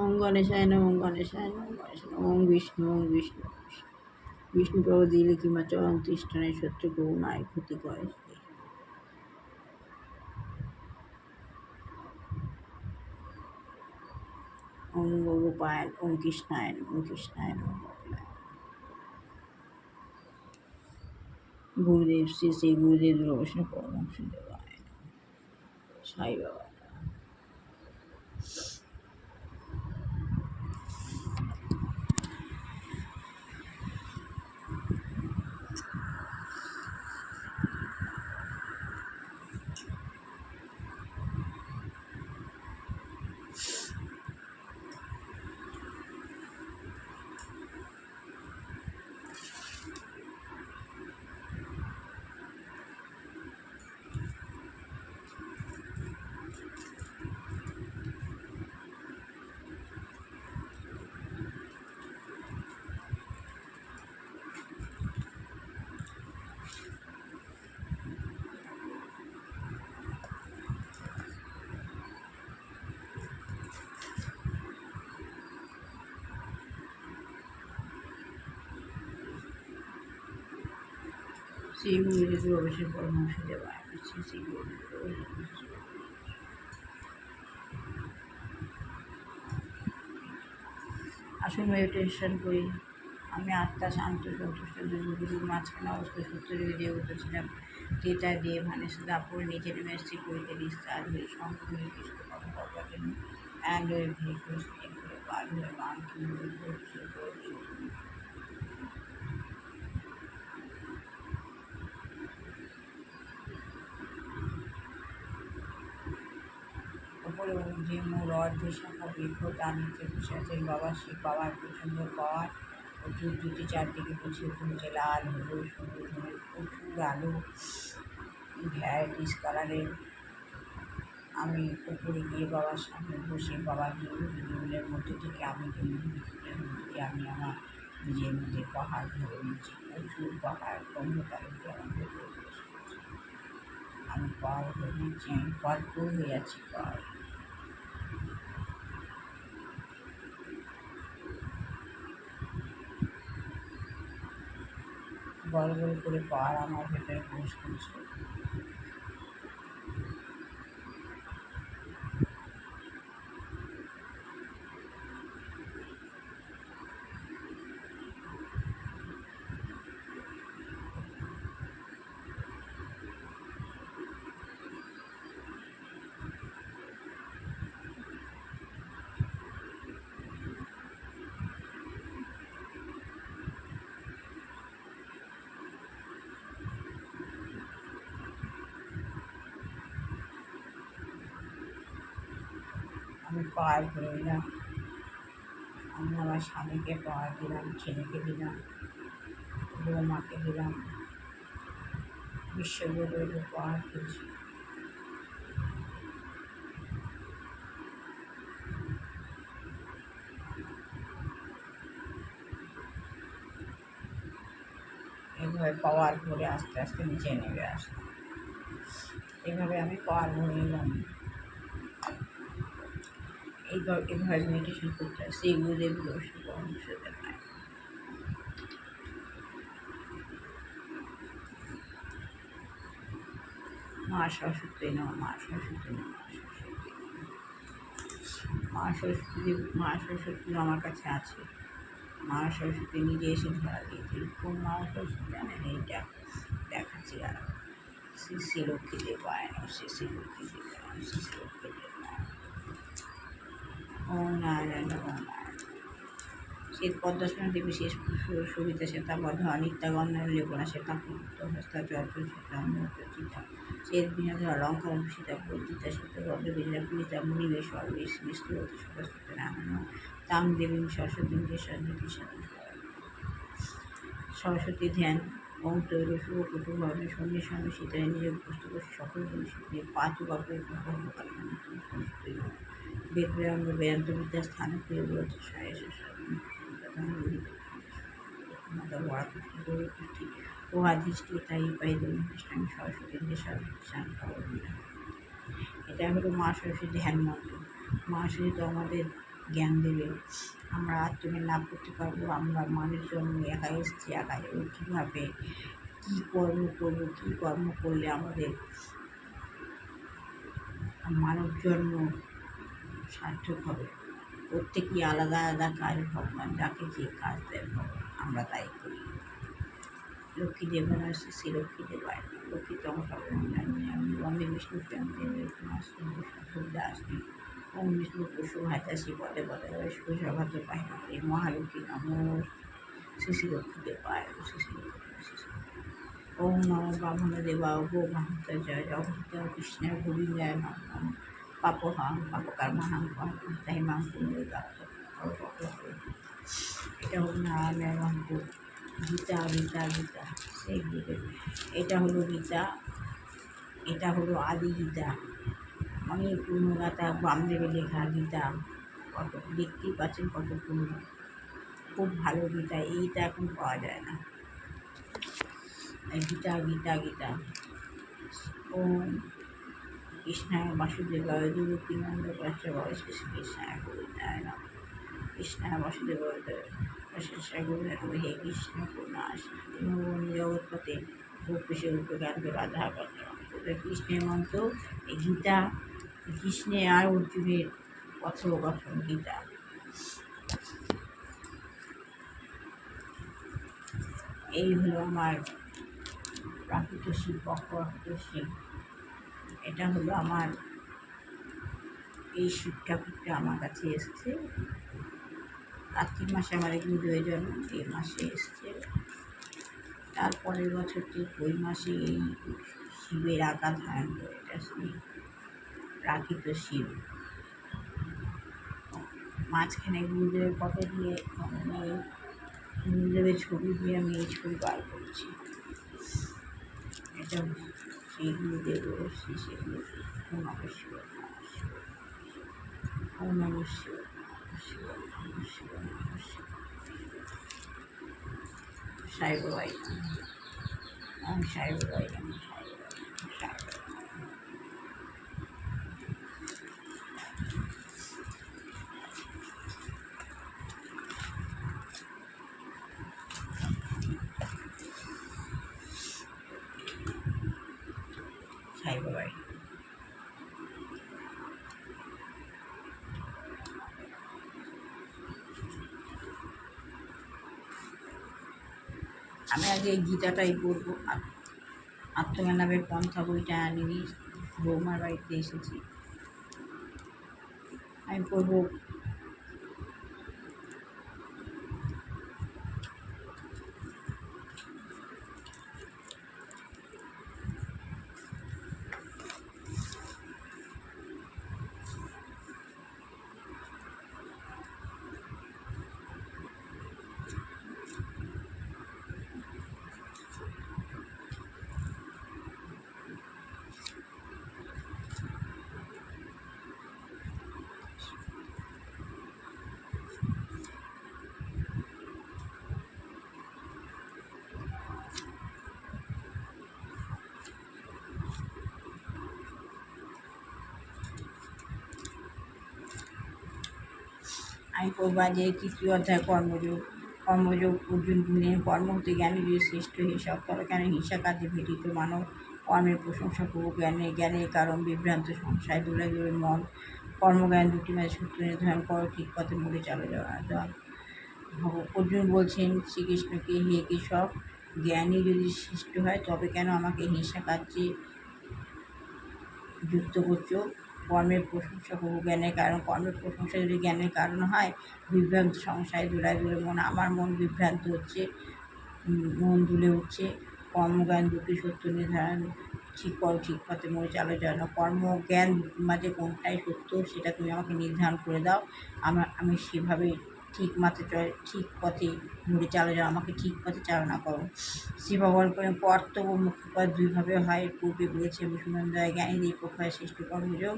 ওম গণেশায় নমঃ, ওম গণেশায় নমঃ, গণেশায় নমঃ। ওম বিষ্ণু, ওম বিষ্ণু, বিষ্ণু প্রভু দিলে কিমা চরম তৃষ্ণায় শত্রু করুণায় ক্ষতি করে। ওম গোপায়, ওম কৃষ্ণায় নমঃ, ওম কৃষ্ণায় নমঃ। গুরুদেব শ্রী শ্রী গুরুদেব বৈষ্ণব পরমহংস দেবায় সাই বাবা। শ্রী গুরুদেব অবশ্যই পরমহংস দেবায় শ্রী শ্রী গুরুদেব। আসুন মেডিটেশন করি। আমি আত্মা শান্ত সন্তুষ্ট দুর্গুরুর মাঝখানে অবস্থা সূত্র দিয়ে উঠেছিলাম। যেটা দিয়ে মানে দাপড়ে নিচে নেমে এসেছি করিতে নিস্তার হয়ে সম্পূর্ণ কৃষ্ণ কথা বলবার জন্য অ্যান্ড্রয়েড ভেহিকল স্ক্রিন করে পার হয়ে গান ওপরে যে মূল অর্ধে শাখা বৃক্ষ তার নিচে বসে আছেন বাবা শিব। বাবার প্রচণ্ড পাওয়ার প্রচুর জুতি চারদিকে গুছিয়ে তুলছে লাল হলুদ সবুজ ধরনের প্রচুর আলো ভ্যারাইটিস কালারের। আমি উপরে গিয়ে বাবার সামনে বসে বাবার হিন্দুগুলোর মধ্যে থেকে আমি হিন্দুগুলোর মধ্যে আমি আমার নিজের মধ্যে পাহাড় ধরে নিচ্ছি। প্রচুর পাহাড় অন্ধকারে আমি পাহাড় ধরে নিচ্ছি। আমি ভরপুর হয়ে আছি পাহাড়। বড় বড় করে পাহাড় আমার ভেতরে প্রবেশ করছে। আমি পাহাড় ঘুরে নিলাম। আমি আমার স্বামীকে পাহাড় দিলাম, ছেলেকে দিলাম, বৌমাকে দিলাম, বিশ্বগুরুর পাহাড় দিয়েছি। এইভাবে পাওয়ার ভরে আস্তে আস্তে নিচে নেমে আসলাম। এইভাবে আমি পাওয়ার ভরে নিলাম। এভাবে মেডিটেশন করতে হয়। শ্রী গুরুদেব বৈষ্ণব পরমহংস দেবায়। মা সরস্বতী নমঃ, মা সরস্বতী নমঃ, মা সরস্বতী। মা সরস্বতী আমার কাছে আছে। মা সরস্বতী নিজে এসে ধরা দিয়েছে। কোন মা সরস্বতী জানেন? এইটা দেখাচ্ছি আর শ্রী শ্রী লক্ষ্মী দেবায়, শ্রী শ্রী লক্ষ্মী দেবায়, শ্রী শ্রী লক্ষ্মী দেবায়। ওম নারায়ণ, ওম নারায়ণ। শ্বেত পদ্মাসন দেবী শেষ সবিতা শ্বেতা বধা নিত্যাগন্ধ লেপনা শ্বেতা পুত্র হস্তা চর্চিতা শ্বেত বিনোধ অলঙ্কার ভূষিতা পূজিতা শ্বেত বদ্রবীজা পূজিতা মুনিবেশ সর্বেশ বিস্তৃত সুরস্তিত নারায়ণ তাং দেবীং সরস্বতী দেশী সরস্বতী ধ্যান ওম তৈর শুভ কুটুম্বে সঙ্গে সঙ্গে সীতায় নিজের বস্তু সকল জিনিস পাঁচ বাপের সরস্বতী বেদ বেদান্ত বেদান্ত বিদ্যার স্থানে প্রিয় ব্রত সায়েশ উহাধিষ্ঠিতাই পাইলেন কৃষ্ণ সরস্বতী এটা হলো মা সরস্বতী ধ্যান মন্ত্র। মা সরস্বতী তো আমাদের জ্ঞান দেবে। আমরা আত্মজ্ঞান লাভ করতে পারবো। আমরা মানুষজন একা এসেছি, একা যাবো, কীভাবে কী কর্ম করবো, কী কর্ম করলে আমাদের মানব জন্ম সার্থক হবে। প্রত্যেকেই আলাদা আলাদা কাজ ভগবান যাকে যে কাজ দেয় আমরা তাই করি। লক্ষ্মী দেবায় শ্রী লক্ষ্মী দেবায় লক্ষ্মী চমকাবেন জানি আমি বন্দে বিষ্ণু দাসী ওম বিষ্ণু পশু ভাতাসী পদে পদে সুসভাত পাহিনা এই মহালক্ষ্মী নম শ্রী শ্রী লক্ষ্মী দেবায় শ্রী শ্রী লক্ষ্মী ওম নম ব্রাহ্মণ দেবা গো মহান্ত জয় জগত কৃষ্ণ গোবিন্দায় নম পাপহাং পাপকর্মহাং তাই মাং পুণ্য এটা হলো নারায়ণের মন্ত্র। গীতা গীতা গীতা সেই গুরুদেব। এটা হলো গীতা, এটা হলো আদি গীতা, অনেক পুণ্য গাথা বামদেবের লেখা গীতা। কত দেখতেই পাচ্ছেন কত পুণ্য, খুব ভালো গীতা। এইটা এখন পাওয়া যায় না। গীতা গীতা গীতা। ওম কৃষ্ণায় বাসুদেবায় দেবকীনন্দ বাচ্চাবায় শ্রী কৃষ্ণায় গোবিন্দায় নম কৃষ্ণায় বাসুদেবায় শেষায় গোবিন্দ হে কৃষ্ণ করুণাস জগৎপথে গোপেশের উপকান্ত রাধা পাত্র। কৃষ্ণের মন্ত্র এই গীতা, কৃষ্ণের আর অর্জুনের কথোপকথন গীতা। এই হলো আমার প্রাকৃত শিব, অপ্রাকৃত শিব। এটা হলো আমার এই শিব ঠাকুরটা আমার কাছে এসছে কার্তিক মাসে। আমার গুরুদেবের জন্ম এই মাসে এসছে। তারপরের বছর ঠিক ওই মাসে এই শিবের আকার ধারণ করে। এটা শিব, প্রাকৃত শিব। মাঝখানে গুরুদেবের ফটো দিয়ে গুরুদেবের ছবি দিয়ে আমি এই ছবি বার করছি। এটা সেই গুরুদেব শ্রী শ্রী গুরুদেব। ওম নমঃ শিবায় নমঃ শিবায় ওম নমঃ শিবায় নমঃ শিবায় নমঃ শিবায় নমঃ শিবায় সাই বাবাই ওম সাই বাবাই নমঃ সাই বাবাই সাই বাবাই। সাই বাবাই। আমি আগে এই গীতাটাই পড়বো। আত্মজ্ঞান লাভের পন্থা বইটা আনিনি, বৌমার বাড়িতে এসেছি। আমি পড়বো। আমি পড়বা যে তৃতীয় অধ্যায় কর্মযোগ। কর্মযোগ অর্জুন কর্ম হতে জ্ঞানী যে শ্রেষ্ঠ হিসাব তবে কেন হিংসা কাজে ভেটিত মানব কর্মের প্রশংসা করব। জ্ঞানের কারণ বিভ্রান্ত সংশয় দূরে দূরে মন কর্মজ্ঞান দুটি মাঝে সূত্র নির্ধারণ করো, ঠিক পথে মুড়ে চলে যাওয়া। অর্জুন বলছেন শ্রীকৃষ্ণকে, হে কেশব, জ্ঞানী যদি সৃষ্ট হয় তবে কেন আমাকে হিংসা কার্যে যুক্ত করছো? কর্মের প্রশংসা করবো জ্ঞানের কারণ। কর্মের প্রশংসা যদি জ্ঞানের কারণ হয়, বিভ্রান্ত সংশয় দূরায় দূরে মন। আমার মন বিভ্রান্ত হচ্ছে, মন দুলে উঠছে। কর্মজ্ঞান দুটি সত্য নির্ধারণ ঠিক করো, ঠিক পথে মনে চালো যায় না। কর্মজ্ঞান মাঝে কোনটাই সত্য সেটা তুমি আমাকে নির্ধারণ করে দাও। আমি সেভাবে ঠিক মাত্রা ঠিক পথে ঘুরে চালো যাও, আমাকে ঠিক পথে চালনা করো। শ্রী ভগবান করেন কর্তব্য মুখ্যপদ দুইভাবে হয়, পূর্বে বলেছে সুনন্দয় জ্ঞানীদের পক্ষ হয় শ্রেষ্ঠ কর্মযোগ,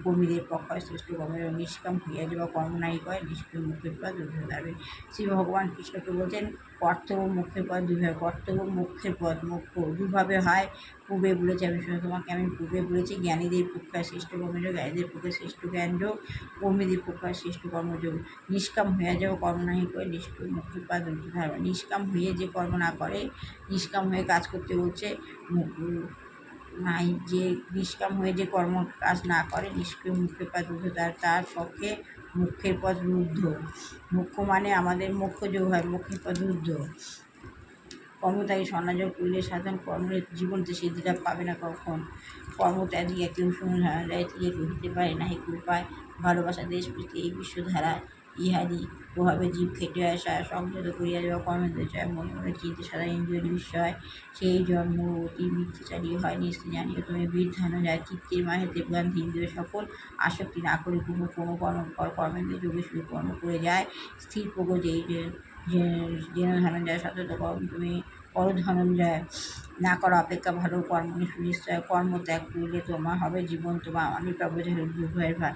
কর্মীদের পক্ষ হয় শ্রেষ্ঠ কর্মযোগ। নিষ্কাম হইয়া যাওয়া কর্ম নাই করে নিষ্ক্রিয় মুখের পদ দুইভাবে দাঁড়াবে। শ্রী ভগবান কৃষ্ণকে বলছেন কর্তব্য মুখ্যের পদ দুইভাবে, কর্তব্য মুখ্যের পদ মুখ্য দুভাবে হয়, পূর্বে বলেছি আমি শুনে তোমাকে আমি পূর্বে বলেছি জ্ঞানীদের পক্ষে শ্রেষ্ঠ কর্মযোগ, জ্ঞানীদের পক্ষে শ্রেষ্ঠ জ্ঞানযোগ, কর্মীদের পক্ষে শ্রেষ্ঠ কর্মযোগ। নিষ্কাম হইয়া যাও কর্ম নাহি করে নিষ্ক্রিয় মুক্তির পদ দুটি ধারণ। নিষ্কাম হয়ে যে কর্ম না করে, নিষ্কাম হয়ে কাজ করতে বলছে নাই, যে নিষ্কাম হয়ে যে কর্ম কাজ না করে নিষ্ক্রিয় মুখ্যের পদ রুদ্ধ, তার পক্ষে মুখ্যের পদ রুদ্ধ। মুখ্য মানে আমাদের মুখ্য যোগ হয়, মুখ্যের পদ রুদ্ধ। কর্মত্যাগী সন্ন্যাসযোগ করিলে সাধারণ কর্মের জীবনতে সিদ্ধিটা পাবে না কখন। কর্মত্যাগীকে কেউ শুনে ধারণা দেয় থেকে রহিতে পারে নাহি কৃপায়। ভালোবাসা দেশ প্রীতি এই বিশ্বধারা ইহারি প্রভাবে জীব খেটে আসা সংযত করিয়া যাওয়া কর্মেন্দ্র জয় মনে মনে চিন্তে সদা ইন্দ্রিয় নিবিষ্ট হয়, সেই জন্ম অতি মিথ্যাচারী হয়। নিশ্চয় জানিও তুমি বীরধান যায় চিত্তের মাহেতে গান্ধী ইন্দ্রিয় সকল আসক্তি না করে কোনো কর্মেন্দ্র যোগে শুরু কর্ম করে যায় স্থির প্রজ্ঞ যেই যেন ধনঞ্জয় সতত কর্ম তুমি করো ধনঞ্জয়, না করা অপেক্ষা ভালো কর্ম সুনিশ্চয়। কর্ম ত্যাগ করলে তোমার হবে জীবন তোমার অনেক বোঝার দুর্ভয়ের ভার।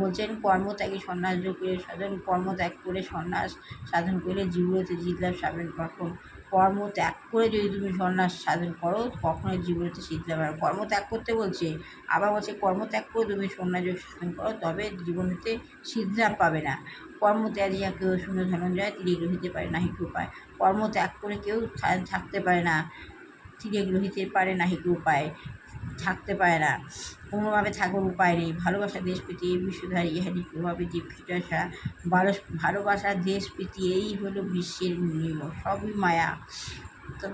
বলছেন কর্মত্যাগী সন্ন্যাস যোগ করে সাধারণ কর্ম ত্যাগ করে সন্ন্যাস সাধন করলে জীবনতে জিতলাভ সাবেন কখন। কর্ম ত্যাগ করে যদি তুমি সন্ন্যাস সাধন করো কখনোই জীবনতে সিদ্ধলাভ হবে। কর্ম ত্যাগ করতে বলছে, আবার বলছে কর্ম ত্যাগ করে তুমি সন্ন্যাস যোগ সাধন করো তবে জীবনেতে সিদ্ধলাভ পাবে না। কর্মত্যাগীরা কেউ শূন্য ধনঞ্জয় তিনি গ্রহিতে পারে নাহি উপায়। কর্ম ত্যাগ করে কেউ থাকতে পারে না, তীরে গ্রহিতে পারে নাহি উপায়, থাকতে পারে না, কোনোভাবে থাকার উপায় নেই। ভালোবাসা দেশ প্রীতি এই বিশ্বধারী ইহারি প্রভাবে জীব খেটে আসা। ভালোবাসা দেশ প্রীতি এই হলো বিশ্বের নিয়ম, সবই মায়া। তো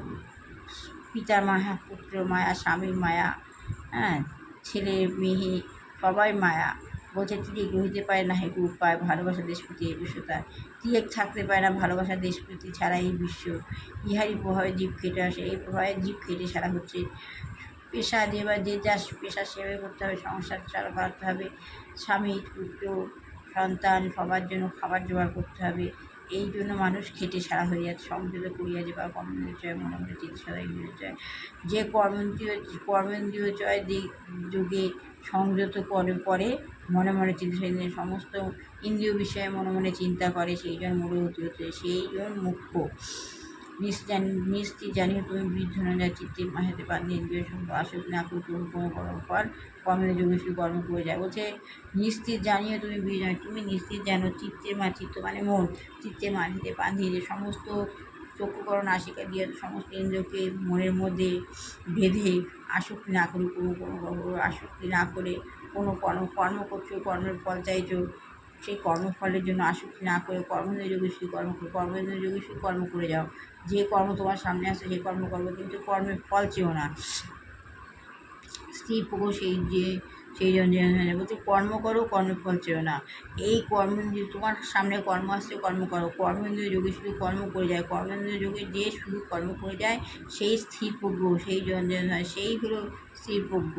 পিতার মায়া, পুত্র মায়া, স্বামীর মায়া, হ্যাঁ, ছেলে মেয়ে সবাই মায়া। বলছে তিনি গ্রহিতে পারে না হেতু উপায়। ভালোবাসা দেশপ্রীতি এই বিশ্বতা তিরেক থাকতে পারে না, ভালোবাসা দেশপ্রীতি ছাড়া এই বিশ্ব ইহারই প্রভাবে জীব খেটে আসে। এই প্রভাবে জীব খেটে সারা হচ্ছে। পেশা যে যা পেশা সেবা করতে হবে, সংসার চালাতে হবে, স্বামী পুত্র সন্তান সবার জন্য খাবার জোগাড় করতে হবে। এই জন্য মানুষ খেটে সারা হয়ে যাচ্ছে। সংযত করিয়া যে বা কর্মেন্দ্রিয় মনে মনে চিন্তা সদা ইন্দ্রিয় চয়, যে কর্মেন্দ্রিয় চয় যুগে সংযত করে মনে মনে চিন্তা সমস্ত ইন্দ্রিয় বিষয়ে মনে মনে চিন্তা করে, সেই জন মূল হতে হতে সেই জন মুখ্য। নিশ্চিত জানিও তুমি বৃদ্ধ চিত্তের মাহেতে বান্ধে ইন্দ্রিয় সম্পর্ক আসক্তি না করে তুমি কোনো কর্ম পর কর্মের যোগে শুধু কর্ম করে যায়। বলছে নিশ্চিত জানিও তুমি তুমি নিশ্চিত জানো চিত্তের চিত্ত মানে মন, চিত্তের মাঝেতে বাঁধিয়ে যে সমস্ত চক্ষুকরণ আশিকা দিয়ে সমস্ত ইন্দ্রকে মনের মধ্যে বেঁধে আসক্তি না করে কোনো আসক্তি না করে কোনো কর্ম করছো, কর্মের ফল চাইছো, সেই কর্মফলের জন্য আসক্তি না করে কর্মেন্দ্র যোগেশ্বরী কর্মেন্দ্র যোগেশ্বরী কর্ম করে যাও। যে কর্ম তোমার সামনে আসে সেই কর্ম করবে, কিন্তু কর্মের ফল চেও না। স্ত্রী পুরো সেই জন বলতে কর্ম করো, কর্মের ফল চেও না। এই কর্মেন্দ্রিয় তোমার সামনে কর্ম আসছে কর্ম করো। কর্মেন্দ্রীয় যোগে শুধু কর্ম করে যায়, কর্মেন্দ্রীয় যোগে যে শুধু কর্ম করে যায় সেই স্থির প্রজ্ঞ, সেই জন হয় সেই হলো স্থির প্রজ্ঞ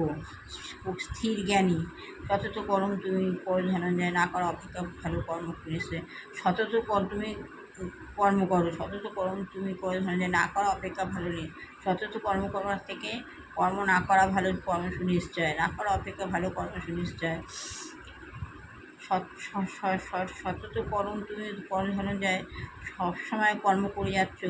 স্থির জ্ঞানী। সতত কর্ম তুমি করে ধনঞ্জয়, না করা অপেক্ষা ভালো কর্ম করেছে। সতত তুমি কর্ম করো, সতত কর্ম তুমি করে ধনঞ্জয়, না করা অপেক্ষা ভালো নেই। সতত কর্ম করার থেকে কর্ম না করা ভালো কর্ম সুনিশ্চয়, না করা অপেক্ষা ভালো কর্ম সুনিশ্চয়। সতত কর্ম তুমি কর্ম ধনঞ্জয় সবসময় কর্ম করে যাচ্ছ,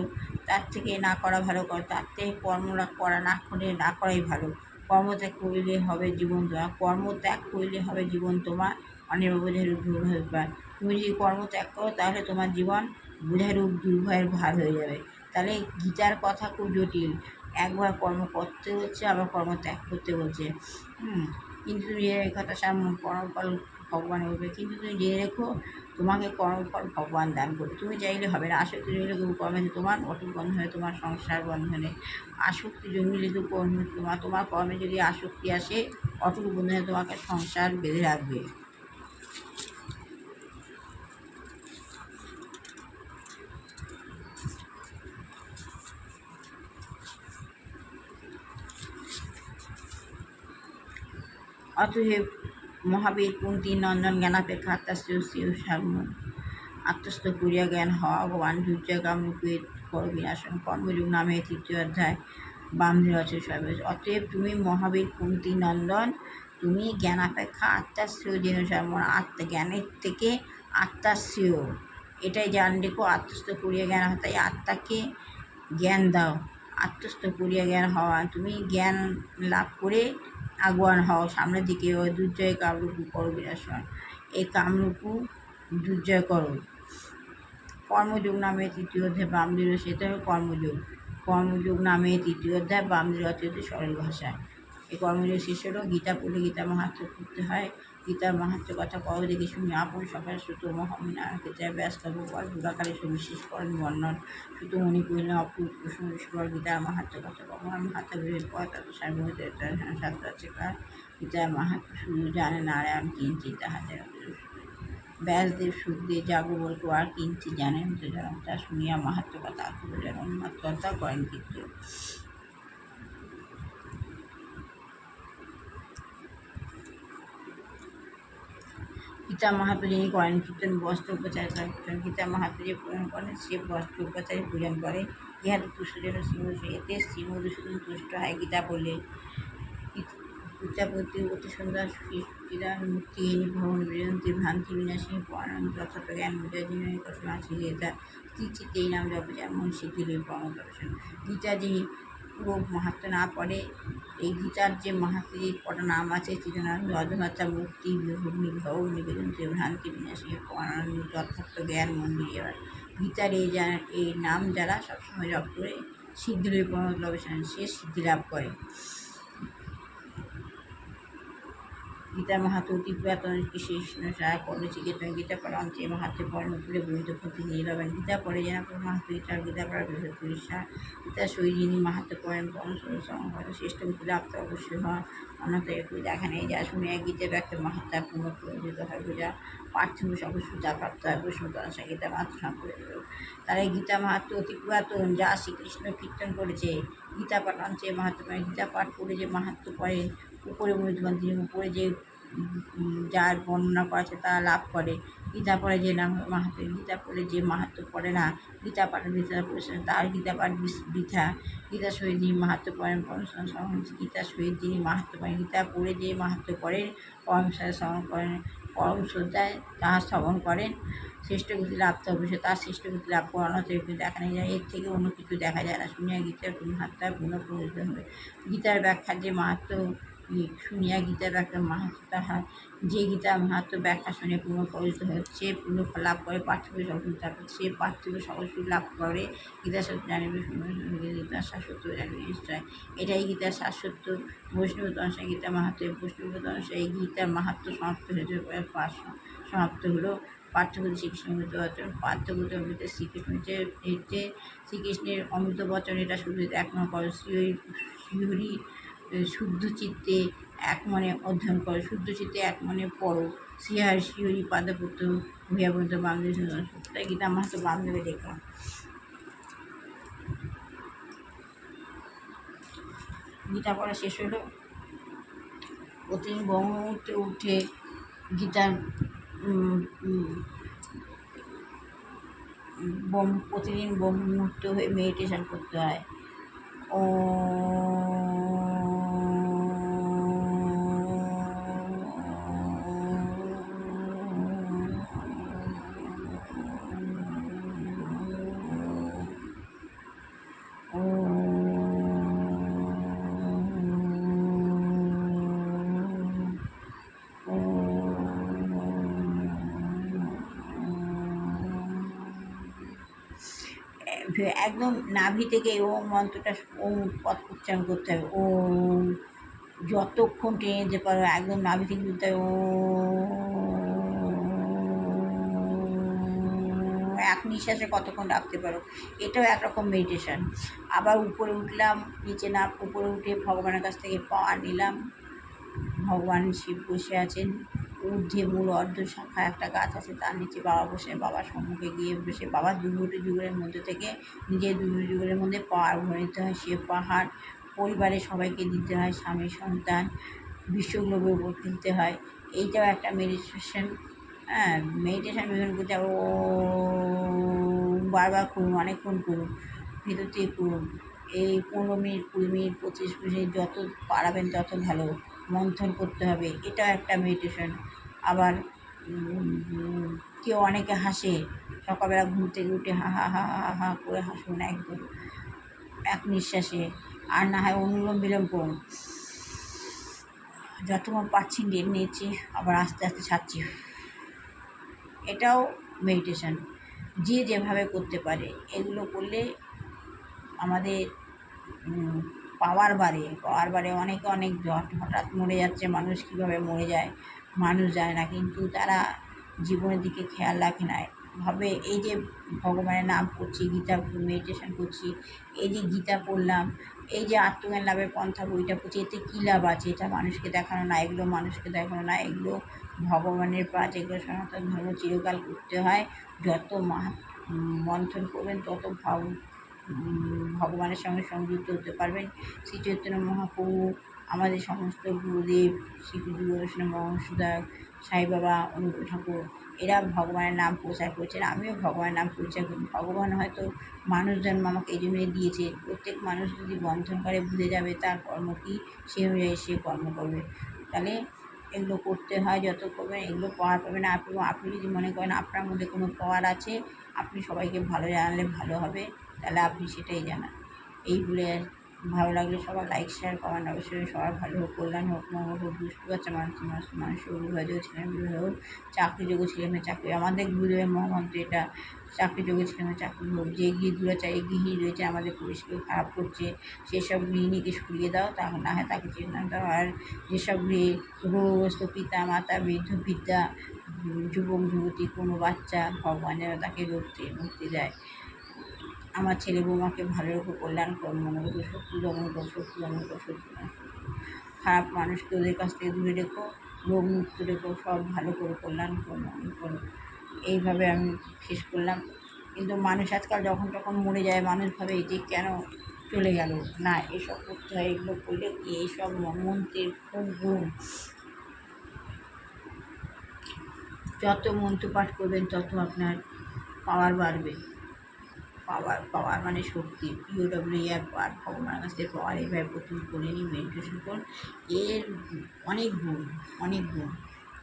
তার থেকে না করা ভালো কর, তার থেকে কর্ম করা না করে না করাই ভালো। কর্মত্যাগ করিলে হবে জীবন তোমার, কর্মত্যাগ করিলে হবে জীবন তোমার অনেক বোঝার দুর্ভয়। তুমি যদি কর্মত্যাগ করো তাহলে তোমার জীবন বোঝার দুর্ভয়ের ভার হয়ে যাবে। তাহলে গীতার কথা খুব জটিল, একবার কর্ম করতে হচ্ছে আবার কর্ম ত্যাগ করতে বলছে। কিন্তু তুমি এই কথা কর্মফল ভগবান বলবে, কিন্তু তুমি জেনে রেখো তোমাকে কর্মফল ভগবান দান করবে। তুমি চাইলে হবে না, আসক্তি জমিলে কর্মে তোমার অটুট বন্ধনে, তোমার সংসার বন্ধনে আসক্তি জমিলে তো তোমার কর্মে যদি আসক্তি আসে অটুট বন্ধনে তোমাকে সংসার বেঁধে রাখবে। অতএব মহাবীর কুন্তি নন্দন জ্ঞানাপেক্ষা আত্মাশ্রী সাম্য আত্মস্থ করিয়া জ্ঞান হওয়া ভগবান দুর্জয় কামরূপে কর বিনাশন কর্মযোগ নামে তৃতীয় অধ্যায় বামদেব রচয় সর্বেশ। অতএব তুমি মহাবীর কুন্তী নন্দন, তুমি জ্ঞান অপেক্ষা আত্মার শ্রেয় যেন সর্বনা আত্মা জ্ঞানের থেকে আত্মার শ্রেয় এটাই জান রেখো। আত্মস্থ করিয়া জ্ঞান হয়, তাই আত্মাকে জ্ঞান দাও। আত্মস্থ করিয়া জ্ঞান হওয়া, তুমি জ্ঞান লাভ করে আগুয়ান হও সামনের দিকে। ওই দুর্জয় কামরূপু করো বিনাশন, এই কামরূপু দুর্জয় করো। কর্মযোগ নামে তৃতীয় অধ্যায় বামদেব, সেটা হলো কর্মযোগ। কর্মযোগ নামে তৃতীয় অধ্যায় বামদেব রচিত সরল ভাষায়। এই কর্মযোগ শেষ হলো। গীতা পড়লে গীতা মাহাত্ম করতে হয়। গীতার মাহাত্ম কথা কও দেখে শুনি আপন সকাল সুত মহামিনাকে চায় ব্যস্ত ভগবান দুরাকারে সুবিশেষ করেন বর্ণন সুত মণি কহিলেন অপূর্ব সুন্দর গীতার মাহাত্ম কথা ভগবান মাহাত্ম বিভেদ পর তত সার্বভৌম শাস্ত্র আছে কার গীতার মাহাত্ম শুধু জানে নারায়ণ কিঞ্চিত তাহাদের ব্যাসদেব সুখদেব যাজ্ঞবল্ক্য আর কিঞ্চিত জানেন তো জানেন, তা শুনিয়া মাহাত্ম কথা আত্মবোধের উন্মাত্ততা করেন কীর্তন। গীতা মাহাত্ম যিনি করেন কীর্তন বস্ত্র উপচারে করেন। গীতা মাহাত্ম যে পূরণ করেন সে বস্ত্র উপচারে পূজন করে। ইহাতে তুষ্টজন শ্রীমধু, এতে শ্রীমধুসূদন তুষ্ট হয়। গীতা বললেন গীতা প্রতি অতি সুন্দর সুচিদান মুক্তিহীনী ভবন বিরন্তি ভ্রান্তি বিনাশিনী পরানন্দ যথার্থ জ্ঞান বিজয় যিনি কঠোর আছে গীতা চিত্তে এই নাম জপ যায় মন সিদ্ধি লই পরম দর্শন। গীতা যিনি পুরো মাহাত্ম না পড়ে, এই গীতার যে মাহাত্ম যে কটা নাম আছে চিদানন্দ অধমাত্রা মুক্তি বিভগ্নি ভব নিবেদন ভ্রান্তি বিনাশিনী পরানন্দ যথার্থ জ্ঞান মন্দির। গীতার এই নাম যারা সবসময় জপ করে সিদ্ধি লই পরম দর্শন, সে সিদ্ধি লাভ করে। গীতার মাহাত্ম অতি পুরাতন কৃষ্ণ সারা করলে চিকিৎসা গীতা পড়ান যে মাহাত্ম পড়েন উপরে বৈধ ক্ষতি নিয়ে যাবেন। গীতা পড়ে যেন মাহাত্ম গীতার গীতা পড়ার পরিষ্কার গীতা সই যিনি মাহাত্ম পড়েন পরম শ্রেষ্ঠ গীতা লাভ তো অবশ্যই হয়। অন্যত একটু দেখা নেই যা শুনে গীতে ব্যক্ত মাহাত্মা পূর্ণ প্রয়োজিত হয় যা পার্থিব সকল সুতা প্রাপ্ত হয় বৈষ্ণব গীতা মাহাত্ম সম্পর্ক। তারা এই গীতা মাহাত্ম অতি পুরাতন যা শ্রীকৃষ্ণ কীর্তন করেছে। গীতা পাঠান যে মাহাত্ম গীতা পাঠ করে যে মাহাত্ম পড়েন উপরে মূল্যবান তিনি উপরে যে যার বর্ণনা করা আছে তা লাভ করে। গীতা পড়ে যে নাম মাহাত্ম, গীতা পড়ে যে মাহাত্ম পড়ে না গীতা পাঠ বৃথা পড়েছেন তার গীতা পাঠ বৃথা। গীতা শহীদ যিনি মাহাত্ম পড়েন পরম গীতা শহীদ যিনি মাহাত্ম পড়েন গীতা পড়ে যে মাহাত্ম পড়েন পরম শ্রবণ করেন পরম শ্রদ্ধায় তাহা শ্রবণ করেন শ্রেষ্ঠ গতি লাভ তো অবশ্যই তার শ্রেষ্ঠ গতি লাভ করানো থেকে দেখা নেই যায়, এর থেকে অন্য কিছু দেখা যায় না। শুনিয়া গীতার মাহাত্মা পূর্ণ প্রয়োজিত হবে। গীতার ব্যাখ্যার যে মাহাত্ম শুনিয়া গীতার ব্যাখ্যা মাহাত্ম তাহা যে গীতা মাহাত্ম ব্যাখ্যা শুনে পূর্ণ প্রয়োজিত হচ্ছে পূর্ণ লাভ করে পার্থিব সকল থাকে সে পার্থিব সকল লাভ করে। গীতা সত্য জানিবে গীতার শাশ্বত জানিবে নিশ্চয়, এটাই গীতার শাশ্বত। বৈষ্ণব অনুসারে গীতা মাহাত্ম বৈষ্ণব অনুসারে এই গীতার মাহাত্ম সমাপ্ত হয়েছে সমাপ্ত হলো। পার্থবোধ শ্রীকৃষ্ণ অমৃত বচন পার্থবোধ অমৃত শ্রীকৃষ্ণ যে শ্রীকৃষ্ণের অমৃত বচন এটা শুধু এক নয় শ্রীহরি শুদ্ধ চিত্তে এক মনে অধ্যয়ন করো, শুদ্ধ চিত্তে এক মনে পড়ো। শ্রীহরি পাদপুত্র হইয়া বলতে বামদেব তাই গীতা মাহাত্ম বামদেবে দেখলাম। গীতা পড়া শেষ হলো। প্রতিদিন ব্রহ্মমুহূর্তে উঠে গীতার প্রতিদিন ব্রহ্মমুহূর্ত হয়ে মেডিটেশন করতে হয়। ও একদম নাভি থেকে ওম মন্ত্রটা ওম পদ উচ্চারণ করতে হবে। ওম যতক্ষণ টেনে নিতে পারো একদম নাভি থেকে দিতে হবে। এক নিঃশ্বাসে কতক্ষণ রাখতে পারো, এটাও একরকম মেডিটেশন। আবার উপরে উঠলাম, নিচে না উপরে উঠে ভগবানের কাছ থেকে পাওয়ার নিলাম। ভগবান শিব বসে আছেন, ঊর্ধ্বে মূল অর্ধ শাখা একটা গাছ আছে তার নিচে বাবা বসে, বাবার সম্মুখে গিয়ে বসে বাবার দুর্গটি যুগলের মধ্যে থেকে নিজের দুর্গটি যুগলের মধ্যে পাহাড় ভরে নিতে হয়। সে পাহাড় পরিবারের সবাইকে দিতে হয়, স্বামী সন্তান বিশ্বগ্লোবের উপর তুলতে হয়। এইটাও একটা মেডিটেশন। হ্যাঁ, মেডিটেশন বিভিন্ন করতে হবে। ও বারবার করুন, অনেকক্ষণ করুন, ভিতর থেকে করুন। এই 15 মিনিট, 20 মিনিট, 25 মিনিট যত পারাবেন তত ভালো। মন্থন করতে হবে, এটাও একটা মেডিটেশন। আবার কেউ অনেকে হাসে, সকালবেলা ঘুম থেকে উঠে হা হা হা হা হা করে হাসুন একদম এক নিঃশ্বাসে। আর না হয় অনুলোম বিলোম করুন, যতক্ষণ পারছি নিচ্ছি, আবার আস্তে আস্তে ছাড়ছি। এটাও মেডিটেশন, যে যেভাবে করতে পারে। এগুলো করলে আমাদের পাওয়ার বাড়ে। অনেকে অনেক হঠাৎ মরে যাচ্ছে, মানুষ কীভাবে মরে যায় মানুষ জানে না, কিন্তু তারা জীবনের দিকে খেয়াল রাখে না। ভাবে এই যে ভগবানের নাম করছি, গীতা মেডিটেশন করছি, এই যে গীতা পড়লাম, এই যে আত্মজ্ঞান লাভের পন্থা বইটা পড়ছি, এতে কী লাভ আছে? এটা মানুষকে দেখানো না, এগুলো মানুষকে দেখানো না, এগুলো ভগবানের কাজ। এগুলো সনাতন ধর্ম চিরকাল করতে হয়। যত মন্থন করবেন তত ভগবানের সঙ্গে সংযুক্ত হতে পারবেন। শ্রী চৈতন্য মহাপ্রভু, আমাদের সমস্ত গুরুদেব, শ্রী গুরু বৈষ্ণব মহাসুদা, সাই বাবা, অনুকূল ঠাকুর, এরা ভগবানের নাম প্রচার করছেন। আমিও ভগবানের নাম প্রচার করি। ভগবান হয়তো মানুষ জন্ম আমাকে এই জন্যই দিয়েছে। প্রত্যেক মানুষ যদি বন্ধন করে বুঝে যাবে তার কর্ম কী, সে অনুযায়ী সে কর্ম করবে। তাহলে এগুলো করতে হয়, যত করবেন এগুলো পাওয়ার পাবেন। আপনি যদি মনে করেন আপনার মধ্যে কোনো পাওয়ার আছে, আপনি সবাইকে ভালো জানালে ভালো হবে, তাহলে আপনি সেটাই জানান। এই বলে ভালো লাগলে সবার লাইক শেয়ার কমেন্ট অবশ্যই। সবার ভালো হোক, কল্যাণ হোক, মঙ্গল হোক, দুষ্টু বাচ্চা মানুষ বিবাহ ছেলে বিবাহ হোক, চাকরিযোগ্য ছেলেমেয়ে চাকরি। আমাদের গুরুদেবের মহামন্ত্র এটা, চাকরিযোগ্য ছেলেমেয়ে চাকরি হোক। যে গৃহিণী রয়েছে আমাদের পরিস্থিতি খারাপ করছে, সেসব গৃহিণীকে সরিয়ে দাও, তা না হয় তাকে চিন্তা দাও। আর যেসব রোগগ্রস্ত পিতা মাতা, বৃদ্ধ বৃদ্ধা, যুবক যুবতী, কোনো বাচ্চা, ভগবান যেন তাকে রোগ থেকে মুক্তি দেয়। আমার ছেলে বৌমাকে ভালো রেখো, কল্যাণ কর, মঙ্গল কর, শত্রু দমন কর, শত্রু দমন কর, শত্রু নাশ কর। খারাপ মানুষকে ওদের কাছ থেকে দূরে রেখো, রোগ মুক্ত রেখো, সব ভালো করে কল্যাণ কর, মঙ্গল করো। এইভাবে আমি শেষ করলাম। কিন্তু মানুষ আজকাল যখন তখন মরে যায়, মানুষ ভাবে যে কেন চলে গেল। না, এসব করতে হয়। এগুলো করলে এইসব মন্ত্রের খুব গুণ। যত মন্ত্র পাঠ করবেন তত আপনার পাওয়ার বাড়বে। পাওয়ার মানে শক্তি, POWER পাওয়ার, ভগবানের কাছ থেকে পাওয়ার। এইভাবে প্রথম করে নিই, মেডিটেশন করুন। এর অনেক গুণ, অনেক গুণ।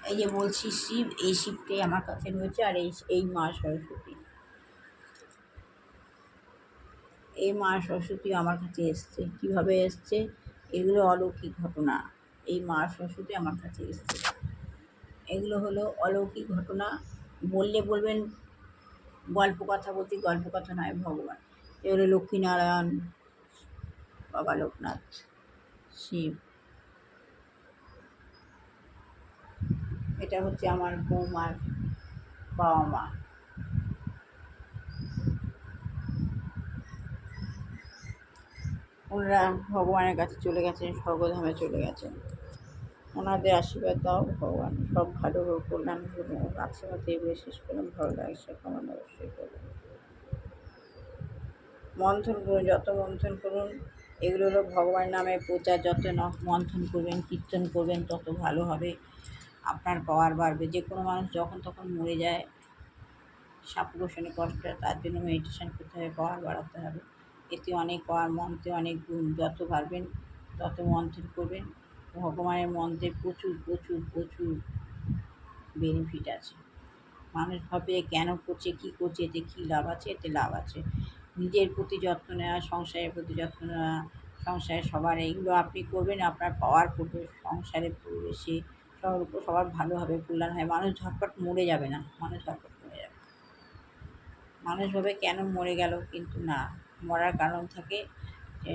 এই যে বলছি শিব, এই শিবটাই আমার কাছে রয়েছে। আর এই মা সরস্বতী, এই মা সরস্বতী আমার কাছে এসছে। কীভাবে এসছে? এগুলো অলৌকিক ঘটনা। এই মা সরস্বতী আমার কাছে এসছে, এগুলো হলো অলৌকিক ঘটনা। বললে বলবেন গল্প কথা বলছি, গল্প কথা নয়, ভগবান। এগুলো লক্ষ্মীনারায়ণ, বাবা লোকনাথ, শিব। এটা হচ্ছে আমার বৌমার বাবা মা। ওনারা ভগবানের কাছে চলে গেছেন, স্বর্গধামে চলে গেছেন। ওনাদের আশীর্বাদ দাও ভগবান, সব ভালো হোক, কল্যাণ হোক। আশীর্বাদ এগুলো শেষ করলাম। ভালো লাগছে কেমন অবশ্যই করবেন। মন্থন করুন, যত মন্থন করুন। এগুলো হলো ভগবানের নামে প্রচার। যত মন্থন করবেন, কীর্তন করবেন, তত ভালো হবে, আপনার পাওয়ার বাড়বে। যে কোনো মানুষ যখন তখন মরে যায়, সাপগ্রসনে কষ্ট হয়, তার জন্য মেডিটেশন করতে হবে, পাওয়ার বাড়াতে হবে। এতে অনেক পাওয়ার, মন্ত্রে অনেক গুণ। যত পারবেন তত মন্থন করবেন। ভগবানের মন্ত্রে প্রচুর প্রচুর প্রচুর বেনিফিট আছে। মানুষ ভাবে কেন করছে, কী করছে, এতে কী লাভ আছে? এতে লাভ আছে। নিজের প্রতি যত্ন নেওয়া, সংসারের প্রতি যত্ন নেওয়া, সংসারে সবার এইগুলো আপনি করবেন, আপনার পাওয়ার পড়বে সংসারে, পরিবেশে, সবার উপর। সবার ভালো হবে, কল্যাণ হয়। মানুষ ঝটপট মরে যাবে না, মানুষ ঝটপট মরে যাবে। মানুষ ভাবে কেন মরে গেল, কিন্তু না, মরার কারণ থাকে। যে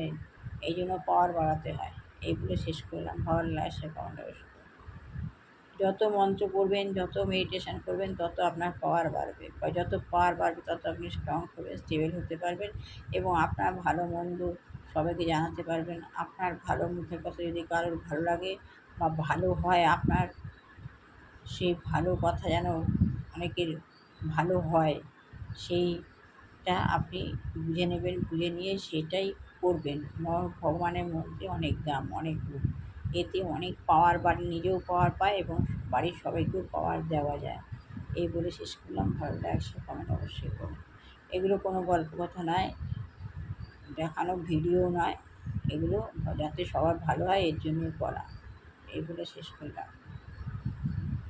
এই জন্য পাওয়ার বাড়াতে হয়। এইগুলো শেষ করলাম। ভালো লাগছে পাওয়ার। যত মন্ত্র পড়বেন, যত মেডিটেশন করবেন, তত আপনার পাওয়ার বাড়বে। যত পাওয়ার বাড়বে তত আপনি স্ট্রং হবেন, স্টেবল হতে পারবেন, এবং আপনার ভালো মন্দ সবাইকে জানাতে পারবেন। আপনার ভালো মুখের কথা যদি কারোর ভালো লাগে বা ভালো হয়, আপনার সেই ভালো কথা যেন অনেকের ভালো হয়, সেইটা আপনি বুঝে নেবেন। বুঝে নিয়ে সেটাই করবেন। ভগবানের মধ্যে অনেক দাম, অনেক গুণ। এতে অনেক পাওয়ার বাড়ে, নিজেও পাওয়ার পায় এবং বাড়ির সবাইকেও পাওয়ার দেওয়া যায়। এই বলে শেষ করলাম। ভালো লাগলে কমেন্ট অবশ্যই করুন। এগুলো কোনো গল্প কথা নয়, দেখানো ভিডিও নয়, এগুলো যাতে সবার ভালো হয় এর জন্যই করা। এই বলে শেষ করলাম।